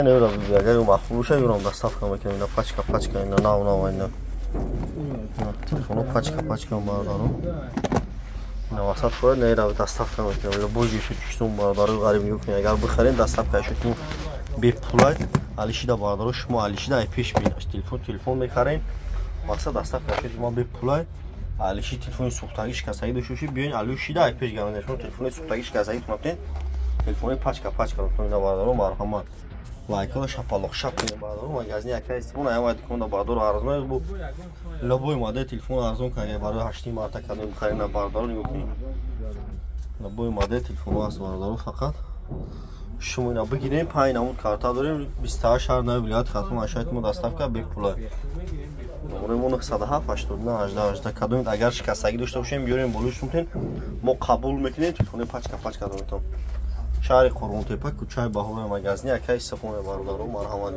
اگر مخفروشه یورم دستاف کنم که اینا پچکا اینا نه اینا تلفنو پچکا بردارم اینا وسط خود نه رو دستاف کنم که ولی بوجی شون بردارو غریب میکنه اگر بخرین دستاف کشتون به پولای علیشیدا بردارو شما علیشیدا پیش بینش تلفن میخرین وسط دستاف کشید ما به پولای علیشی تلفن سوختگیش کسایی دوشوشی بیاین علیشیدا پیش گردن شما تلفن سوختگیش کسایی تونتین تلفن پچکا اینا بردارو مرحمت лайкала шапалоқ шап кунем баъдо магазини яка истифон аямад кунда баъдо арзон бу лобой модель телефон арзон кага барои 8 марта кадем харина баъдо нигоҳ кунед лобой модель телефон аст баъдо фақат шумо ина бигирем пай намуд карта дорем 28 шаҳр нави вилоят хатм ашайт мо доставка бепула номеро 907 89 18 кадом агар шикастагӣ дошта бошем биёрем болуш мутен мо қабул мекунем телефони пачка дорем شهر قرون تپه کوچه بهار مگزنی یکی استفاده بردارم مرحمت